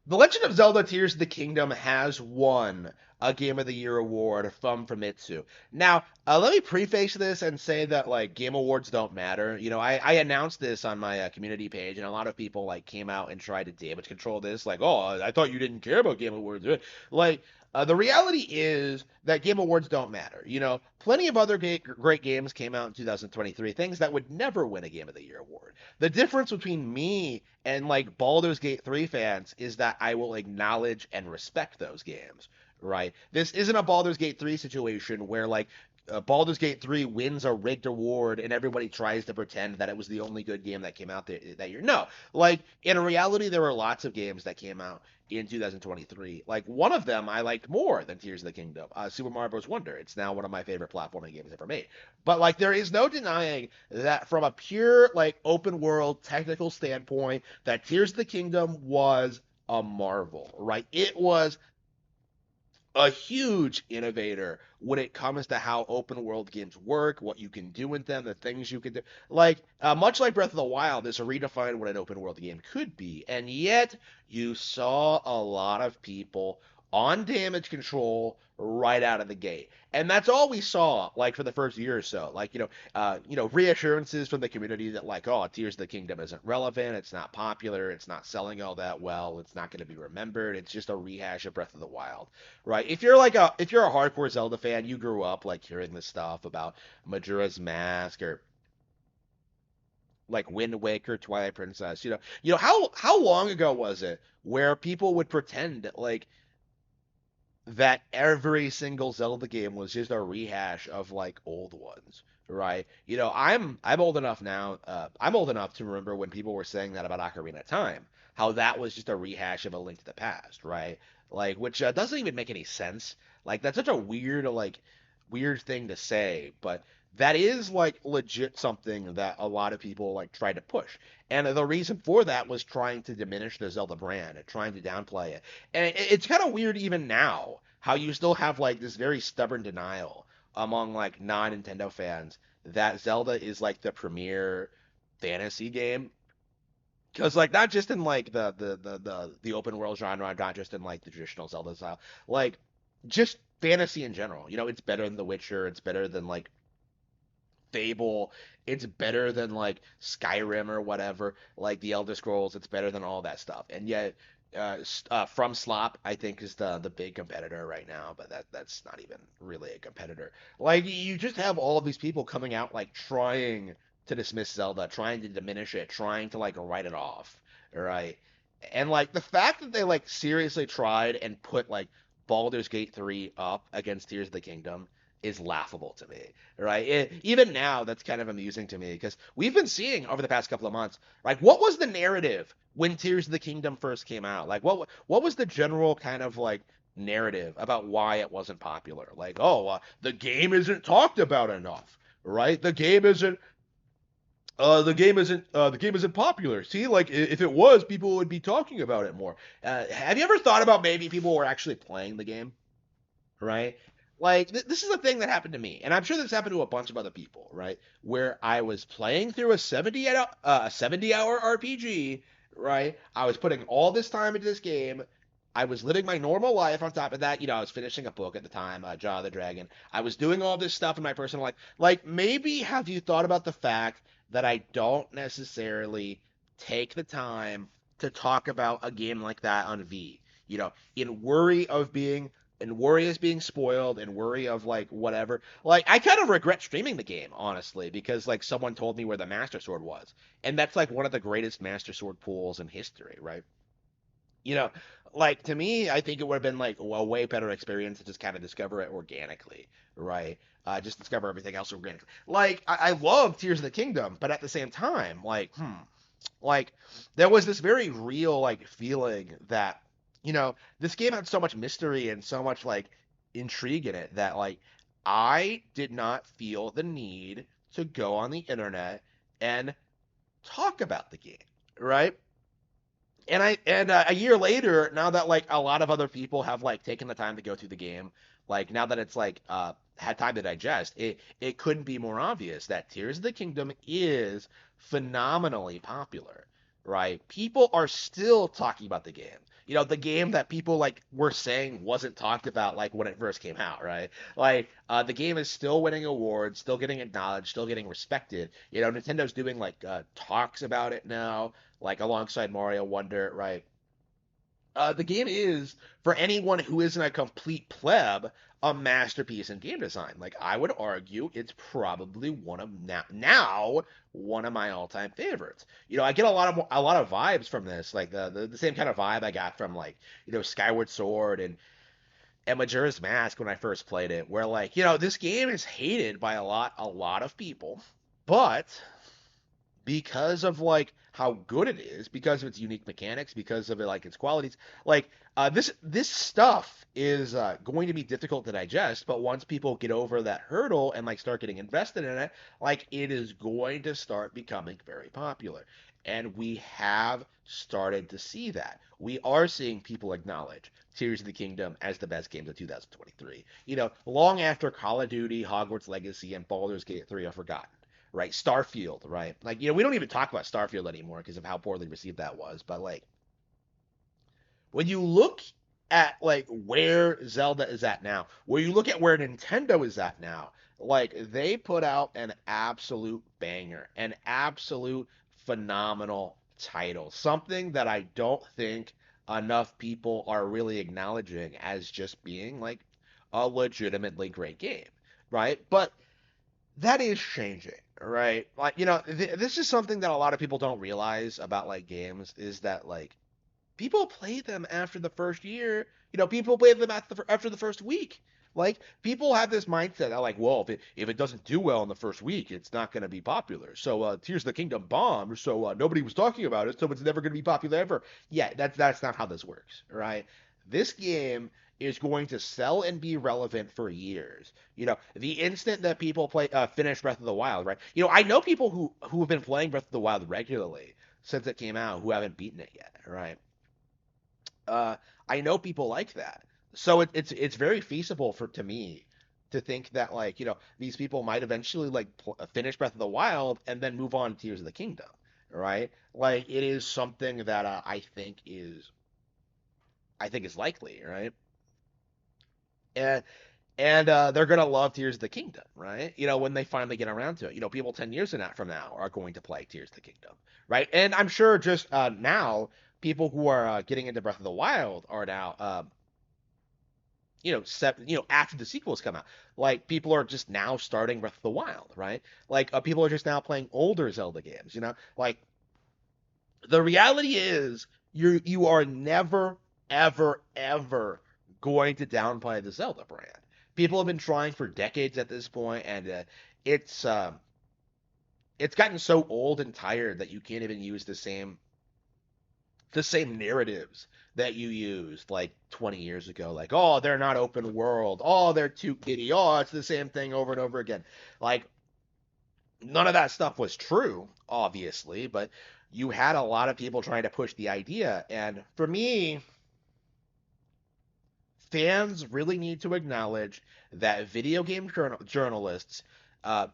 The Legend of Zelda Tears of the Kingdom has won a Game of the Year award from Famitsu. Now, let me preface this and say that like Game Awards don't matter. I announced this on my community page, and a lot of people like came out and tried to damage control this. Like, oh, I thought you didn't care about Game Awards. Like, the reality is that Game Awards don't matter. Plenty of other great games came out in 2023, things that would never win a Game of the Year award. The difference between me and like Baldur's Gate 3 fans is that I will acknowledge and respect those games, right? This isn't a Baldur's Gate 3 situation where like Baldur's Gate 3 wins a rigged award and everybody tries to pretend that it was the only good game that came out that year. No, like in reality, there were lots of games that came out in 2023. Like one of them I liked more than Tears of the Kingdom, Super Mario Bros. Wonder. It's now one of my favorite platforming games ever made. But like there is no denying that from a pure like open world technical standpoint, that Tears of the Kingdom was a marvel, right? It was a huge innovator when it comes to how open world games work, what you can do with them, the things you can do. Like, much like Breath of the Wild, this redefined what an open world game could be. And yet, you saw a lot of people on damage control right out of the gate. And that's all we saw, like, for the first year or so. Like, reassurances from the community that, like, oh, Tears of the Kingdom isn't relevant, it's not popular, it's not selling all that well, it's not going to be remembered, it's just a rehash of Breath of the Wild, right? If you're a hardcore Zelda fan, you grew up like hearing this stuff about Majora's Mask or like Wind Waker, Twilight Princess. How long ago was it where people would pretend like that every single Zelda game was just a rehash of like old ones, right? I'm old enough now. I'm old enough to remember when people were saying that about Ocarina of Time, how that was just a rehash of A Link to the Past, right? Like, which doesn't even make any sense. Like, that's such a weird thing to say, but that is like legit something that a lot of people like tried to push. And the reason for that was trying to diminish the Zelda brand and trying to downplay it. And it's kind of weird even now how you still have like this very stubborn denial among like non-Nintendo fans that Zelda is like the premier fantasy game. Because like not just in like the open world genre, not just in like the traditional Zelda style, like just fantasy in general. It's better than The Witcher, it's better than like Fable, it's better than like Skyrim or whatever, like the Elder Scrolls, it's better than all that stuff. And yet, From Slop, I think, is the big competitor right now, but that's not even really a competitor. Like you just have all of these people coming out like trying to dismiss Zelda, trying to diminish it, trying to like write it off, right? And like the fact that they like seriously tried and put like Baldur's Gate 3 up against Tears of the Kingdom is laughable to me, right? Even now, that's kind of amusing to me because we've been seeing over the past couple of months, like, what was the narrative when Tears of the Kingdom first came out? Like, what was the general kind of like narrative about why it wasn't popular? Like, oh, the game isn't talked about enough, right? The game isn't popular. See, like if it was, people would be talking about it more. Have you ever thought about maybe people were actually playing the game? Right? Like this is a thing that happened to me, and I'm sure this happened to a bunch of other people, right? Where I was playing through a 70-hour RPG, right? I was putting all this time into this game. I was living my normal life on top of that. I was finishing a book at the time, Jaw of the Dragon. I was doing all this stuff in my personal life. Like, maybe have you thought about the fact that I don't necessarily take the time to talk about a game like that on V? In worry is being spoiled and worry of like whatever. Like I kind of regret streaming the game, honestly, because like someone told me where the Master Sword was. And that's like one of the greatest Master Sword pools in history, right? You know, like to me, I think it would have been like a way better experience to just kind of discover it organically, right? Just discover everything else organically. Like I love Tears of the Kingdom, but at the same time, like there was this very real like feeling that this game had so much mystery and so much like intrigue in it that like I did not feel the need to go on the internet and talk about the game, right? And a year later, now that like a lot of other people have like taken the time to go through the game, like now that it's like had time to digest, it couldn't be more obvious that Tears of the Kingdom is phenomenally popular, right? People are still talking about the game. The game that people like were saying wasn't talked about like when it first came out, right? Like the game is still winning awards, still getting acknowledged, still getting respected. Nintendo's doing like talks about it now, like alongside Mario Wonder, right? The game is, for anyone who isn't a complete pleb, a masterpiece in game design. Like I would argue, it's probably one of now one of my all-time favorites. I get a lot of vibes from this, like the same kind of vibe I got from like Skyward Sword and Majora's Mask when I first played it, where like this game is hated by a lot of people, but because of like how good it is, because of its unique mechanics, because of it like its qualities. Like this stuff is going to be difficult to digest, but once people get over that hurdle and like start getting invested in it, like it is going to start becoming very popular. And we have started to see that. We are seeing people acknowledge Tears of the Kingdom as the best games of 2023. Long after Call of Duty, Hogwarts Legacy, and Baldur's Gate 3 are forgotten, right? Starfield, right? Like, we don't even talk about Starfield anymore because of how poorly received that was. But like, when you look at like where Zelda is at now, where you look at where Nintendo is at now, like they put out an absolute banger, an absolute phenomenal title, something that I don't think enough people are really acknowledging as just being like a legitimately great game, right? But that is changing, right? Like, this is something that a lot of people don't realize about like games is that like people play them after the first year. People play them after the first week. Like people have this mindset that like, well, if it doesn't do well in the first week, it's not going to be popular. So Tears of the Kingdom bombed, so nobody was talking about it, so it's never going to be popular ever. Yeah, that's not how this works, right? This game is going to sell and be relevant for years. The instant that people finish Breath of the Wild, right? I know people who have been playing Breath of the Wild regularly since it came out who haven't beaten it yet, right? uh, I know people like that. So it's very feasible for to me to think that like these people might eventually like finish Breath of the Wild and then move on to Tears of the Kingdom, right? Like it is something that I think is likely, right? And they're gonna love Tears of the Kingdom, right? When they finally get around to it. People 10 years from now are going to play Tears of the Kingdom, right? And I'm sure just now, people who are getting into Breath of the Wild are now, after the sequels come out, like people are just now starting Breath of the Wild, right? Like people are just now playing older Zelda games, like the reality is you are never ever ever going to downplay the Zelda brand. People have been trying for decades at this point, and it's um, it's gotten so old and tired that you can't even use the same narratives that you used like 20 years ago. Like, oh, they're not open world. Oh, they're too kiddie. Oh, it's the same thing over and over again. Like, none of that stuff was true, obviously, but you had a lot of people trying to push the idea. And for me, fans really need to acknowledge that video game journalists,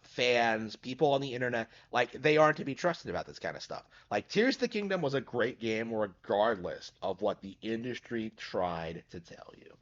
fans, people on the internet, like they aren't to be trusted about this kind of stuff. Like Tears of the Kingdom was a great game regardless of what the industry tried to tell you.